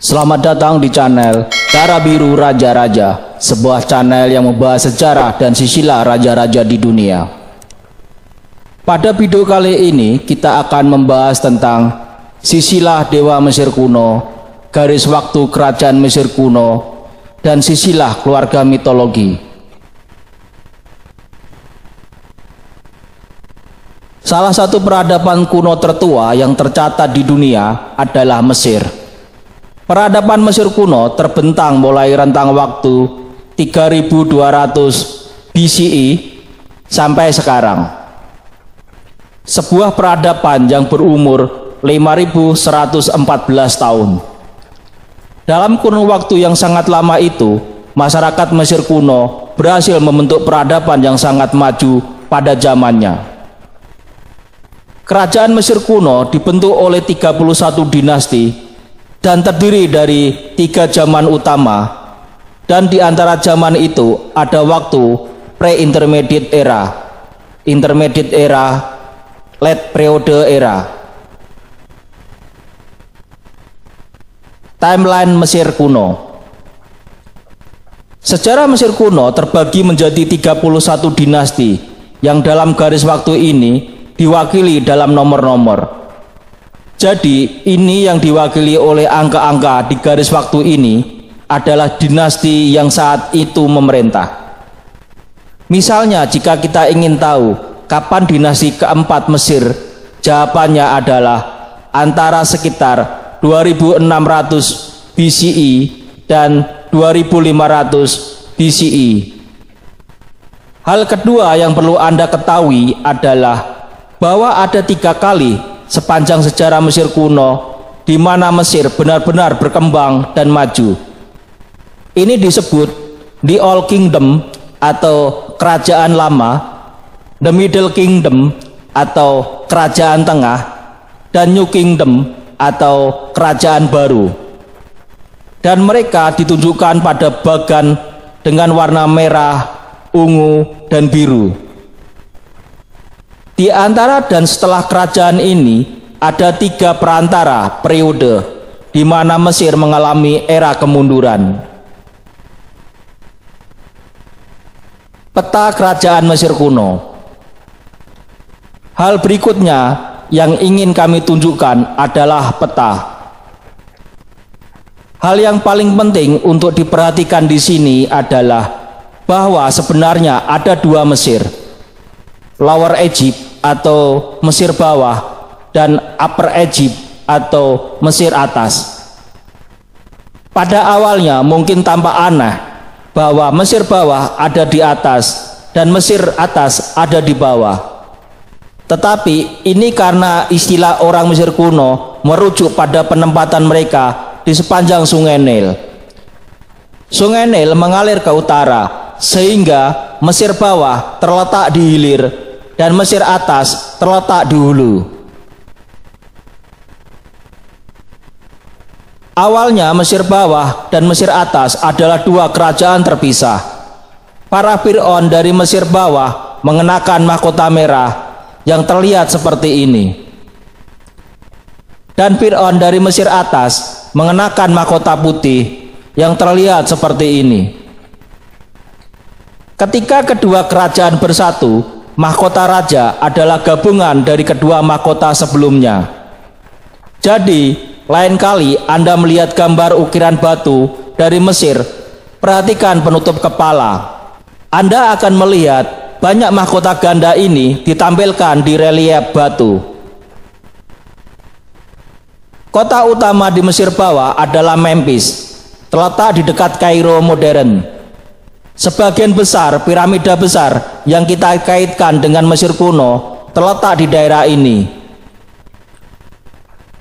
Selamat datang di channel Cara Biru Raja-Raja, sebuah channel yang membahas sejarah dan silsilah raja-raja di dunia. Pada video kali ini kita akan membahas tentang silsilah Dewa Mesir kuno, garis waktu kerajaan Mesir kuno, dan silsilah keluarga mitologi. Salah satu peradaban kuno tertua yang tercatat di dunia adalah Mesir. Peradaban Mesir kuno terbentang mulai rentang waktu 3200 BCE sampai sekarang. Sebuah peradaban yang berumur 5114 tahun. Dalam kurun waktu yang sangat lama itu, masyarakat Mesir kuno berhasil membentuk peradaban yang sangat maju pada zamannya. Kerajaan Mesir kuno dibentuk oleh 31 dinasti dan terdiri dari 3 zaman utama, dan di antara zaman itu ada waktu pre-intermediate era, intermediate era, late periode era. Timeline Mesir kuno. Sejarah Mesir kuno terbagi menjadi 31 dinasti yang dalam garis waktu ini diwakili dalam nomor-nomor. Jadi ini yang diwakili oleh angka-angka di garis waktu ini adalah dinasti yang saat itu memerintah. Misalnya jika kita ingin tahu kapan dinasti keempat Mesir, jawabannya adalah antara sekitar 2600 BCE dan 2500 BCE. Hal kedua yang perlu Anda ketahui adalah bahwa ada 3 kali sepanjang sejarah Mesir kuno di mana Mesir benar-benar berkembang dan maju. Ini disebut the Old Kingdom atau kerajaan lama, the Middle Kingdom atau kerajaan tengah, dan New Kingdom atau kerajaan baru. Dan mereka ditunjukkan pada bagan dengan warna merah, ungu, dan biru. Di antara dan setelah kerajaan ini ada 3 perantara periode di mana Mesir mengalami era kemunduran. Peta kerajaan Mesir kuno. Hal berikutnya yang ingin kami tunjukkan adalah peta. Hal yang paling penting untuk diperhatikan di sini adalah bahwa sebenarnya ada 2 Mesir, Lower Egypt atau Mesir bawah dan Upper Egypt atau Mesir atas. Pada awalnya mungkin tampak aneh bahwa Mesir bawah ada di atas dan Mesir atas ada di bawah. Tetapi ini karena istilah orang Mesir kuno merujuk pada penempatan mereka di sepanjang Sungai Nil. Sungai Nil mengalir ke utara sehingga Mesir bawah terletak di hilir dan Mesir atas terletak di hulu. Awalnya Mesir bawah dan Mesir atas adalah 2 kerajaan terpisah. Para Fir'aun dari Mesir bawah mengenakan mahkota merah yang terlihat seperti ini. Dan Fir'aun dari Mesir atas mengenakan mahkota putih yang terlihat seperti ini. Ketika kedua kerajaan bersatu, mahkota raja adalah gabungan dari kedua mahkota sebelumnya. Jadi, lain kali Anda melihat gambar ukiran batu dari Mesir, perhatikan penutup kepala. Anda akan melihat banyak mahkota ganda ini ditampilkan di relief batu. Kota utama di Mesir bawah adalah Memphis, terletak di dekat Kairo modern. Sebagian besar piramida besar yang kita kaitkan dengan Mesir kuno terletak di daerah ini.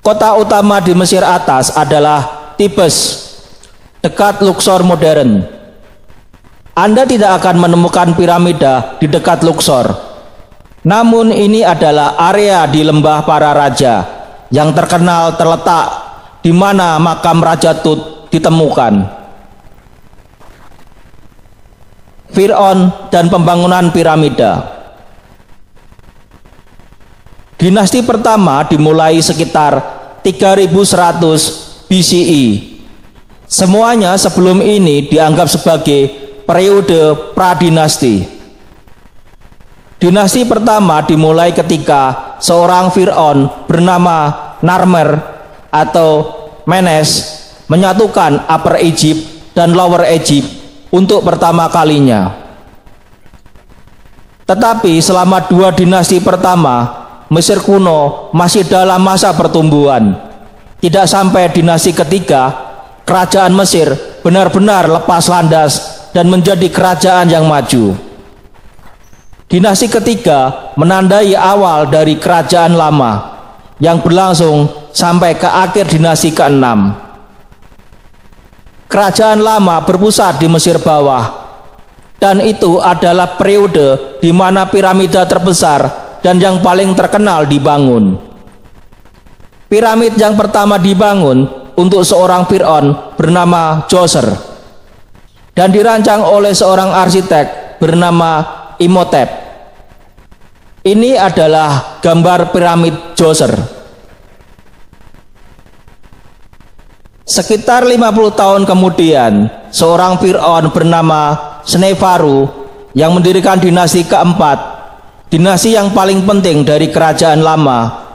Kota utama di Mesir atas adalah Thebes, dekat Luxor modern. Anda tidak akan menemukan piramida di dekat Luxor. Namun ini adalah area di lembah para raja yang terkenal terletak di mana makam Raja Tut ditemukan. Fir'aun dan pembangunan piramida. Dinasti pertama dimulai sekitar 3100 BCE Semuanya sebelum ini dianggap sebagai periode pradinasti. Dinasti pertama dimulai ketika seorang Fir'aun bernama Narmer atau Menes menyatukan Upper Egypt dan Lower Egypt untuk pertama kalinya. Tetapi selama dua dinasti pertama, Mesir kuno masih dalam masa pertumbuhan. Tidak sampai dinasti ketiga, kerajaan Mesir benar-benar lepas landas dan menjadi kerajaan yang maju. Dinasti ketiga menandai awal dari kerajaan lama yang berlangsung sampai ke akhir dinasti ke-6. Kerajaan lama berpusat di Mesir bawah, dan itu adalah periode di mana piramida terbesar dan yang paling terkenal dibangun. Piramid yang pertama dibangun untuk seorang Fir'aun bernama Djoser dan dirancang oleh seorang arsitek bernama Imhotep. Ini adalah gambar piramid Djoser. Sekitar 50 tahun kemudian, seorang Fir'aun bernama Sneferu yang mendirikan dinasti keempat, dinasti yang paling penting dari kerajaan lama.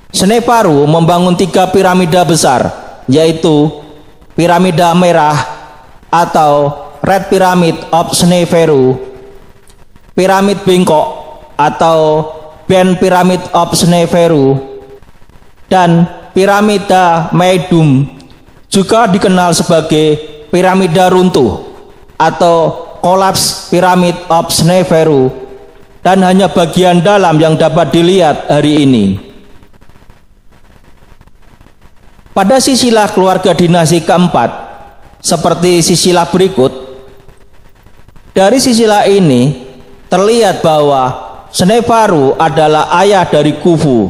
Sneferu membangun 3 piramida besar, yaitu piramida merah atau Red Pyramid of Sneferu, piramid bengkok atau Bent Pyramid of Sneferu, dan piramida Meidum, juga dikenal sebagai piramida runtuh atau Collapse Pyramid of Sneferu, dan hanya bagian dalam yang dapat dilihat hari ini. Pada silsilah keluarga dinasti keempat, seperti silsilah berikut, dari silsilah ini terlihat bahwa Sneferu adalah ayah dari Khufu,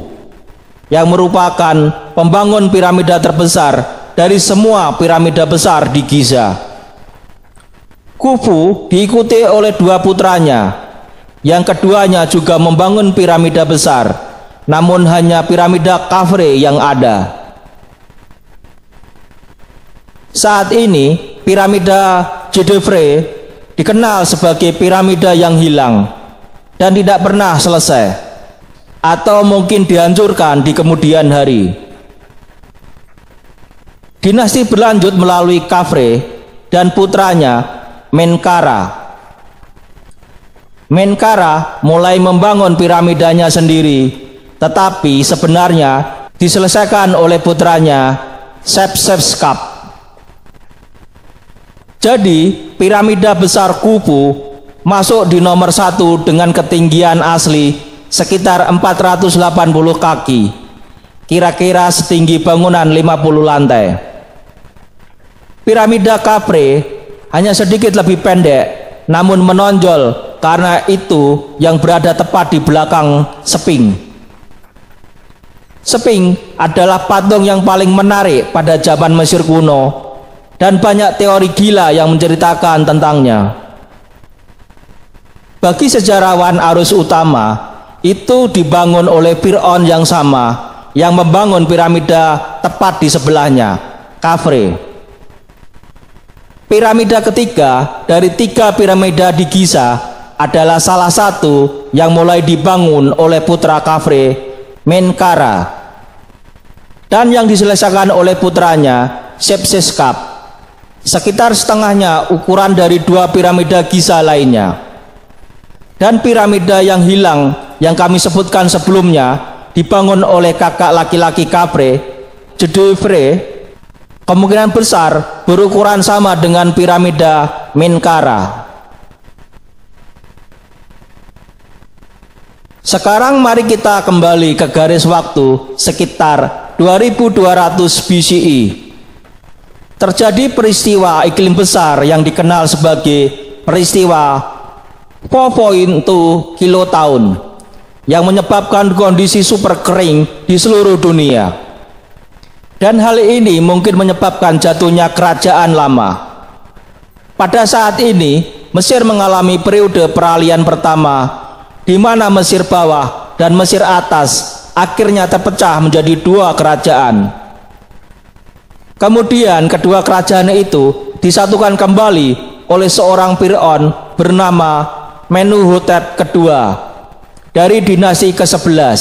yang merupakan pembangun piramida terbesar dari semua piramida besar di Giza. Khufu diikuti oleh 2 putranya, yang keduanya juga membangun piramida besar, namun hanya piramida Khafre yang ada. Saat ini piramida Djedefre dikenal sebagai piramida yang hilang dan tidak pernah selesai, atau mungkin dihancurkan di kemudian hari. Dinasti berlanjut melalui Khafre dan putranya Menkaura. Menkaura mulai membangun piramidanya sendiri, tetapi sebenarnya diselesaikan oleh putranya Shepseskaf. Jadi piramida besar Khufu masuk di nomor 1 dengan ketinggian asli sekitar 480 kaki, kira-kira setinggi bangunan 50 lantai. Piramida Khafre hanya sedikit lebih pendek, namun menonjol karena itu yang berada tepat di belakang Sphinx. Sphinx adalah patung yang paling menarik pada zaman Mesir kuno, dan banyak teori gila yang menceritakan tentangnya. Bagi sejarawan arus utama, itu dibangun oleh Fir'aun yang sama, yang membangun piramida tepat di sebelahnya, Khafre. Piramida ketiga dari 3 piramida di Giza adalah salah satu yang mulai dibangun oleh putra Khafre, Menkaura, dan yang diselesaikan oleh putranya Shepseskaf, sekitar setengahnya ukuran dari 2 piramida Giza lainnya. Dan piramida yang hilang yang kami sebutkan sebelumnya dibangun oleh kakak laki-laki Khafre, Djedefre, kemungkinan besar berukuran sama dengan piramida Menkaura. Sekarang mari kita kembali ke garis waktu sekitar 2200 BCE. Terjadi peristiwa iklim besar yang dikenal sebagai peristiwa 4.2 kilotahun yang menyebabkan kondisi super kering di seluruh dunia. Dan hal ini mungkin menyebabkan jatuhnya kerajaan lama. Pada saat ini Mesir mengalami periode peralihan pertama, di mana Mesir bawah dan Mesir atas akhirnya terpecah menjadi 2 kerajaan. Kemudian kedua kerajaan itu disatukan kembali oleh seorang Fir'aun bernama Menuhotep kedua dari dinasti ke-11.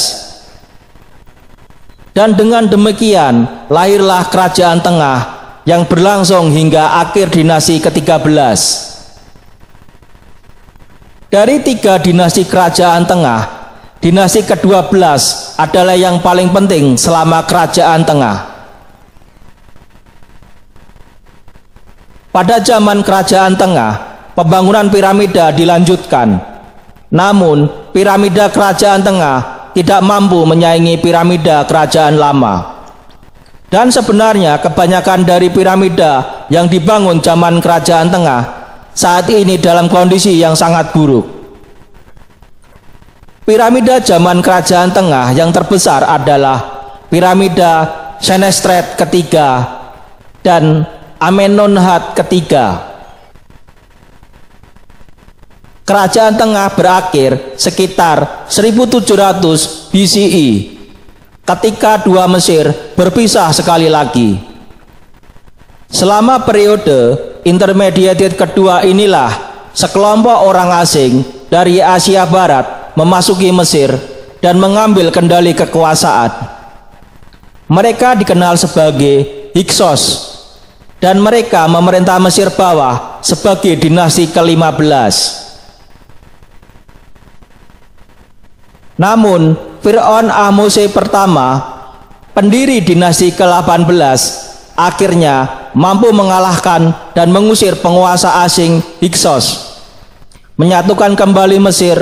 Dan dengan demikian lahirlah kerajaan tengah yang berlangsung hingga akhir dinasti ke-13. Dari 3 dinasti kerajaan tengah, dinasti ke-12 adalah yang paling penting selama kerajaan tengah. Pada zaman kerajaan tengah, pembangunan piramida dilanjutkan. Namun, piramida kerajaan tengah tidak mampu menyaingi piramida kerajaan lama. Dan sebenarnya kebanyakan dari piramida yang dibangun zaman kerajaan tengah saat ini dalam kondisi yang sangat buruk. Piramida zaman kerajaan tengah yang terbesar adalah piramida Senestret ketiga dan Amenemhat ketiga. Kerajaan tengah berakhir sekitar 1700 BCE ketika dua Mesir berpisah sekali lagi. Selama periode intermediate kedua inilah sekelompok orang asing dari Asia Barat memasuki Mesir dan mengambil kendali kekuasaan. Mereka dikenal sebagai Hyksos dan mereka memerintah Mesir bawah sebagai dinasti ke-15. Namun Fir'aun Ahmose pertama, pendiri dinasti ke-18, akhirnya mampu mengalahkan dan mengusir penguasa asing Hyksos, menyatukan kembali Mesir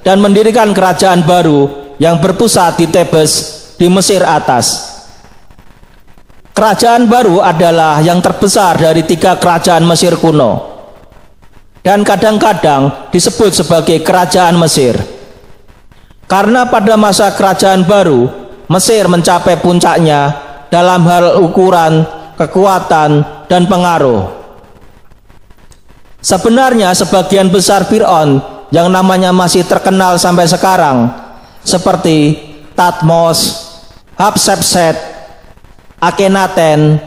dan mendirikan kerajaan baru yang berpusat di Tebes di Mesir atas. Kerajaan baru adalah yang terbesar dari 3 kerajaan Mesir kuno dan kadang-kadang disebut sebagai kerajaan Mesir. Karena pada masa kerajaan baru, Mesir mencapai puncaknya dalam hal ukuran, kekuatan, dan pengaruh. Sebenarnya sebagian besar Fir'aun yang namanya masih terkenal sampai sekarang, seperti Thutmose, Hatshepsut, Akhenaten,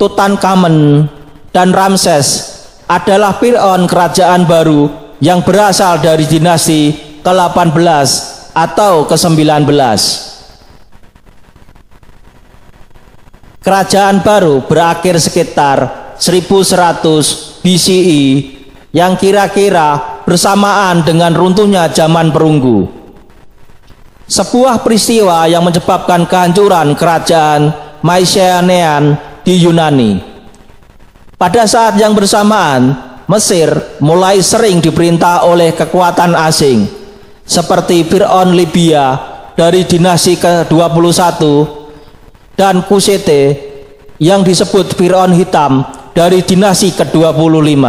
Tutankhamen, dan Ramses adalah Fir'aun kerajaan baru yang berasal dari dinasti ke-18 atau ke-19. Kerajaan baru berakhir sekitar 1100 BCE yang kira-kira bersamaan dengan runtuhnya zaman perunggu. Sebuah peristiwa yang menyebabkan kehancuran kerajaan Mycenaean di Yunani. Pada saat yang bersamaan, Mesir mulai sering diperintah oleh kekuatan asing seperti Fir'aun Libya dari dinasti ke-21 dan Kusete yang disebut Fir'aun Hitam dari dinasti ke-25.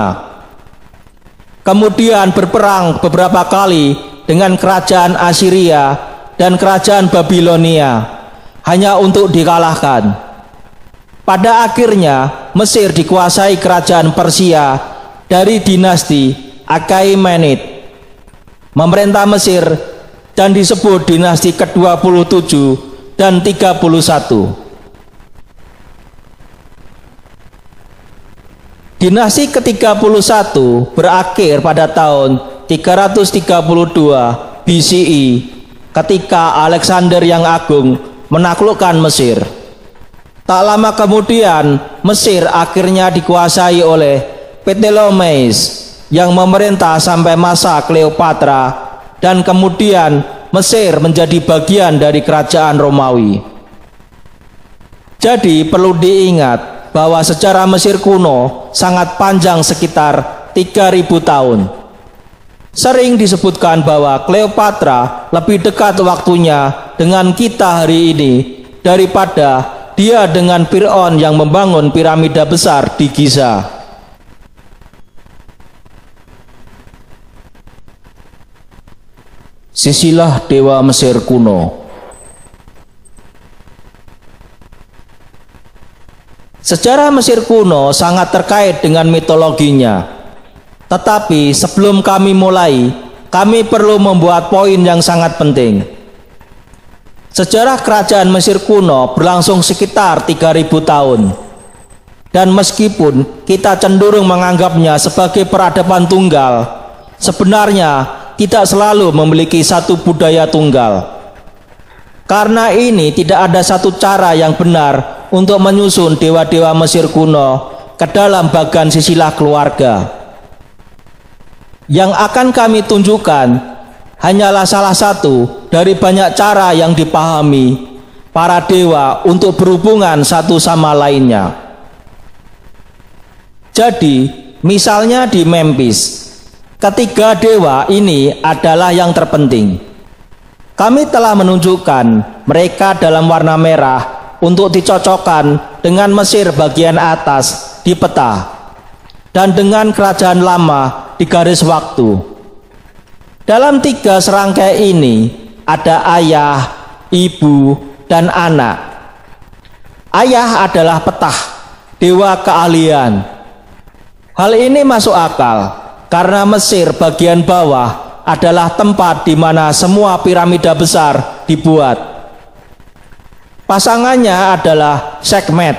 Kemudian berperang beberapa kali dengan kerajaan Assyria dan kerajaan Babilonia hanya untuk dikalahkan. Pada akhirnya Mesir dikuasai kerajaan Persia dari dinasti Achaemenid, memerintah Mesir, dan disebut dinasti ke-27 dan 31. Dinasti ke-31 berakhir pada tahun 332 BCE ketika Alexander yang Agung menaklukkan Mesir. Tak lama kemudian Mesir akhirnya dikuasai oleh Ptolemeus yang memerintah sampai masa Kleopatra, dan kemudian Mesir menjadi bagian dari kerajaan Romawi. Jadi perlu diingat bahwa sejarah Mesir kuno sangat panjang, sekitar 3000 tahun. Sering disebutkan bahwa Kleopatra lebih dekat waktunya dengan kita hari ini daripada dia dengan Fir'aun yang membangun piramida besar di Giza. Silsilah dewa Mesir kuno. Sejarah Mesir kuno sangat terkait dengan mitologinya. Tetapi sebelum kami mulai, kami perlu membuat poin yang sangat penting. Sejarah kerajaan Mesir kuno berlangsung sekitar 3000 tahun. Dan meskipun kita cenderung menganggapnya sebagai peradaban tunggal, sebenarnya tidak selalu memiliki satu budaya tunggal. Karena ini tidak ada satu cara yang benar untuk menyusun dewa-dewa Mesir kuno ke dalam bagan silsilah keluarga. Yang akan kami tunjukkan hanyalah salah satu dari banyak cara yang dipahami para dewa untuk berhubungan satu sama lainnya. Jadi, misalnya di Memphis, ketiga dewa ini adalah yang terpenting. Kami telah menunjukkan mereka dalam warna merah untuk dicocokkan dengan Mesir bagian atas di peta dan dengan kerajaan lama di garis waktu. Dalam tiga serangkai ini ada ayah, ibu, dan anak. Ayah adalah petah, dewa keahlian. Hal ini masuk akal karena Mesir bagian bawah adalah tempat di mana semua piramida besar dibuat. Pasangannya adalah Sekhmet,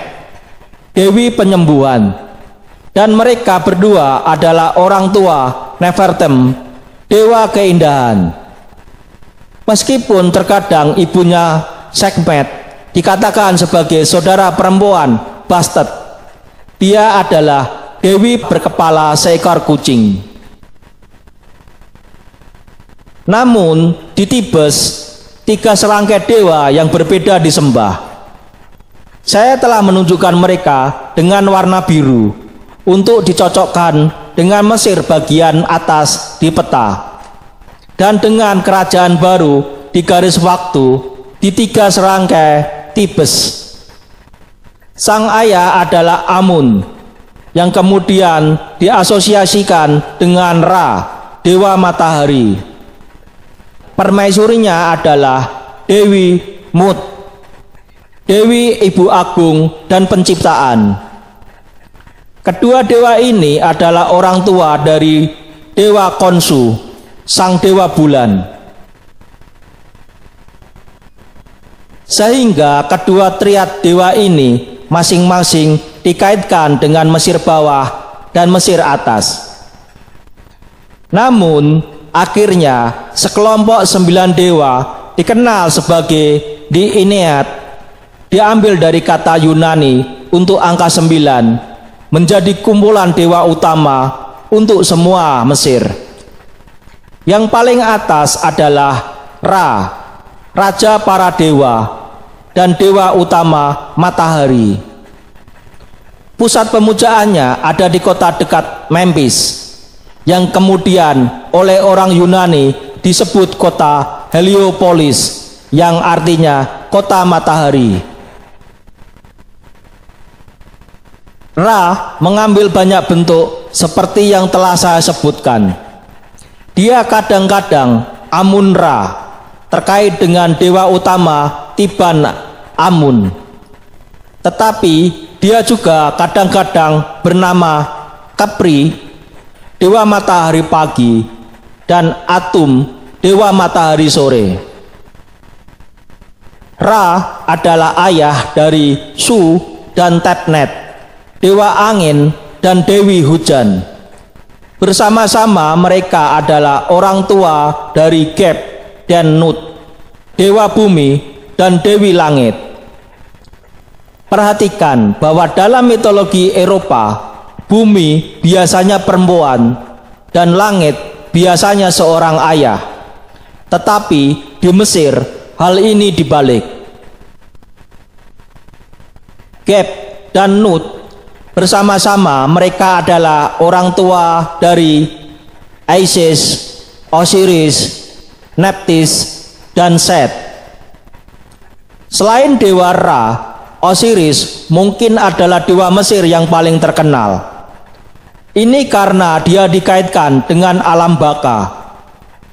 dewi penyembuhan, dan mereka berdua adalah orang tua Nefertem, dewa keindahan. Meskipun terkadang ibunya Sekhmet dikatakan sebagai saudara perempuan Bastet, dia adalah dewi berkepala seekor kucing. Namun di Tibes, tiga serangkai dewa yang berbeda disembah. Saya telah menunjukkan mereka dengan warna biru untuk dicocokkan dengan Mesir bagian atas di peta dan dengan kerajaan baru di garis waktu di tiga serangkai Tibes. Sang ayah adalah Amun yang kemudian diasosiasikan dengan Ra, dewa matahari. Permaisurinya adalah Dewi Mut, dewi ibu agung dan penciptaan. Kedua dewa ini adalah orang tua dari dewa Khonsu, sang dewa bulan. Sehingga kedua triad dewa ini masing-masing dikaitkan dengan Mesir bawah dan Mesir atas. Namun akhirnya sekelompok 9 dewa dikenal sebagai di Ennead diambil dari kata Yunani untuk angka 9 menjadi kumpulan dewa utama untuk semua Mesir. Yang paling atas adalah Ra, raja para dewa dan dewa utama matahari. Pusat pemujaannya ada di kota dekat Memphis yang kemudian oleh orang Yunani disebut kota Heliopolis yang artinya kota matahari. Ra mengambil banyak bentuk seperti yang telah saya sebutkan. Dia kadang-kadang Amun Ra terkait dengan dewa utama Tiban Amun. Tetapi dia juga kadang-kadang bernama Capri, dewa matahari pagi, dan Atum, dewa matahari sore. Ra adalah ayah dari Su dan Tepnet, dewa angin dan dewi hujan. Bersama-sama mereka adalah orang tua dari Geb dan Nut, dewa bumi dan dewi langit. Perhatikan bahwa dalam mitologi Eropa, bumi biasanya perempuan dan langit biasanya seorang ayah. Tetapi di Mesir hal ini dibalik. Geb dan Nut bersama-sama mereka adalah orang tua dari Isis, Osiris, Nephthys, dan Set. Selain dewa Ra, Osiris mungkin adalah dewa Mesir yang paling terkenal. Ini karena dia dikaitkan dengan alam baka,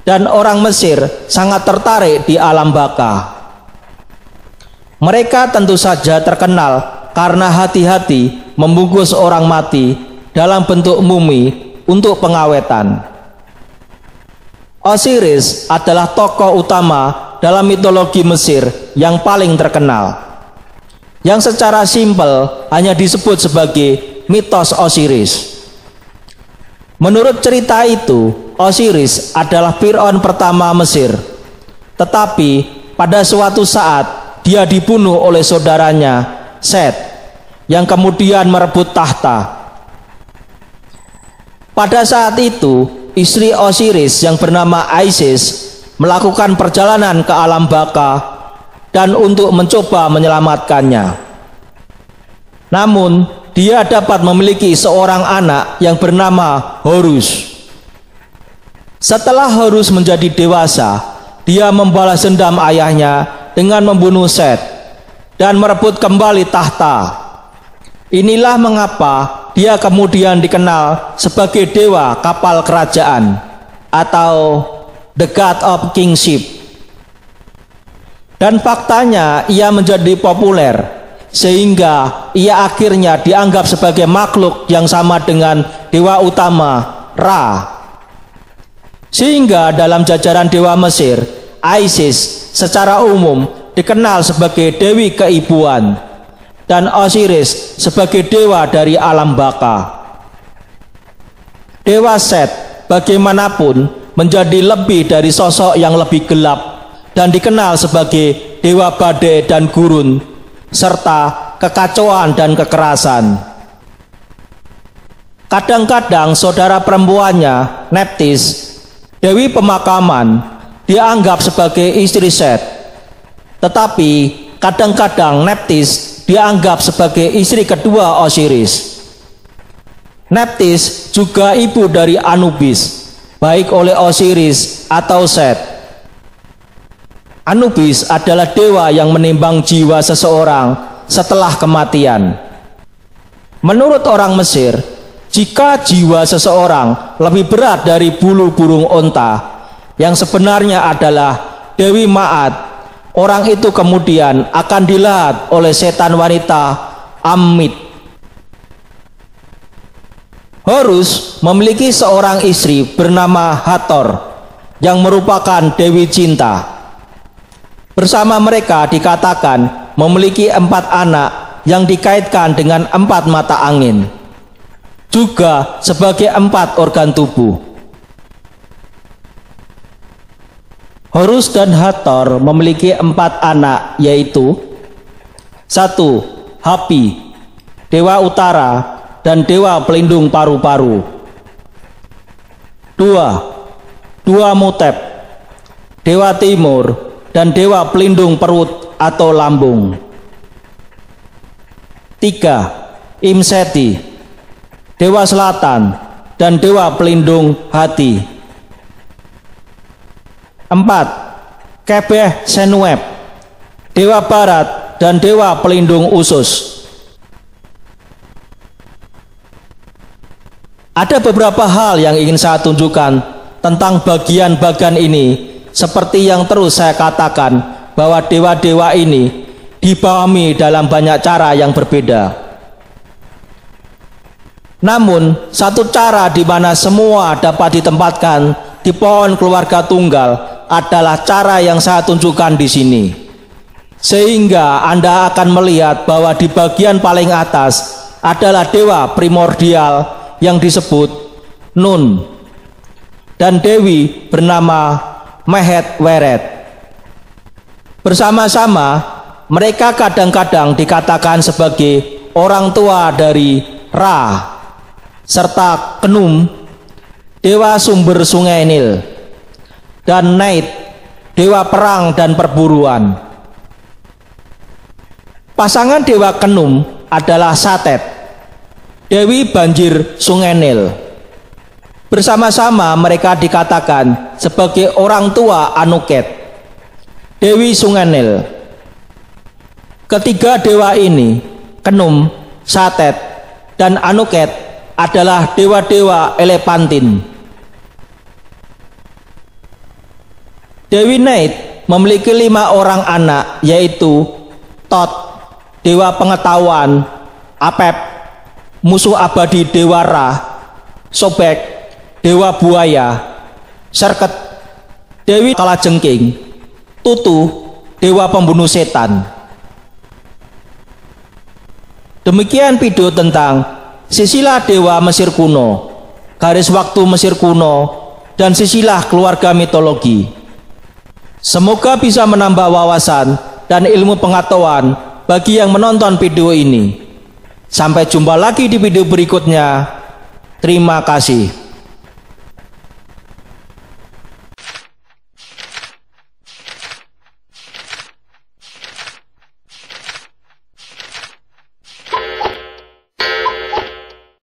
dan orang Mesir sangat tertarik di alam baka. Mereka tentu saja terkenal karena hati-hati membungkus orang mati dalam bentuk mumi untuk pengawetan. Osiris adalah tokoh utama dalam mitologi Mesir yang paling terkenal. yang secara simpel hanya disebut sebagai mitos Osiris. Menurut cerita itu, Osiris adalah Fir'aun pertama Mesir. Tetapi pada suatu saat dia dibunuh oleh saudaranya Set yang kemudian merebut tahta. Pada saat itu, istri Osiris yang bernama Isis melakukan perjalanan ke alam baka dan untuk mencoba menyelamatkannya. Namun, dia dapat memiliki seorang anak yang bernama Horus. Setelah Horus menjadi dewasa, dia membalas dendam ayahnya dengan membunuh Set dan merebut kembali tahta. Inilah mengapa dia kemudian dikenal sebagai dewa kapal kerajaan atau the God of Kingship. Dan faktanya ia menjadi populer sehingga ia akhirnya dianggap sebagai makhluk yang sama dengan dewa utama Ra. Sehingga dalam jajaran dewa Mesir, Isis secara umum dikenal sebagai dewi keibuan dan Osiris sebagai dewa dari alam baka. Dewa Set bagaimanapun menjadi lebih dari sosok yang lebih gelap dan dikenal sebagai dewa badai dan gurun serta kekacauan dan kekerasan. Kadang-kadang saudara perempuannya Nephthys, dewi pemakaman, dianggap sebagai istri Set. Tetapi kadang-kadang Nephthys dianggap sebagai istri kedua Osiris. Nephthys juga ibu dari Anubis, baik oleh Osiris atau Set. Anubis adalah dewa yang menimbang jiwa seseorang setelah kematian. Menurut orang Mesir, jika jiwa seseorang lebih berat dari bulu burung onta, yang sebenarnya adalah Dewi Ma'at, orang itu kemudian akan dilahat oleh setan wanita Ammit. Horus memiliki seorang istri bernama Hathor yang merupakan Dewi Cinta. Bersama mereka dikatakan memiliki 4 anak yang dikaitkan dengan 4 mata angin, juga sebagai 4 organ tubuh. Horus dan Hathor memiliki 4 anak, yaitu 1. Hapi, dewa utara dan dewa pelindung paru-paru. 2. Mutep, dewa timur dan dewa pelindung perut atau lambung. 3. Imseti, dewa selatan dan dewa pelindung hati. 4. Kebeh Senuep, dewa barat dan dewa pelindung usus. Ada beberapa hal yang ingin saya tunjukkan tentang bagian-bagian ini, seperti yang terus saya katakan bahwa dewa-dewa ini dipahami dalam banyak cara yang berbeda. Namun, satu cara di mana semua dapat ditempatkan di pohon keluarga tunggal adalah cara yang saya tunjukkan di sini. Sehingga Anda akan melihat bahwa di bagian paling atas adalah dewa primordial yang disebut Nun dan dewi bernama Mehet Weret. Bersama-sama mereka kadang-kadang dikatakan sebagai orang tua dari Ra serta Khnum, dewa sumber sungai Nil, dan Nait, dewa perang dan perburuan. Pasangan dewa Khnum adalah Satet, dewi banjir sungai Nil. Bersama-sama mereka dikatakan sebagai orang tua Anuket, dewi sungai Nil. Ketiga dewa ini, Khnum, Satet, dan Anuket, adalah dewa-dewa Elepantin. Dewi Nait memiliki 5 orang anak, yaitu Tot, dewa pengetahuan, Apep, musuh abadi dewa Ra, Sobek, dewa buaya, Serket, dewi kalajengking, Tutu, dewa pembunuh setan. Demikian video tentang silsilah dewa Mesir kuno, garis waktu Mesir kuno, dan silsilah keluarga mitologi. Semoga bisa menambah wawasan dan ilmu pengetahuan bagi yang menonton video ini. Sampai jumpa lagi di video berikutnya. Terima kasih.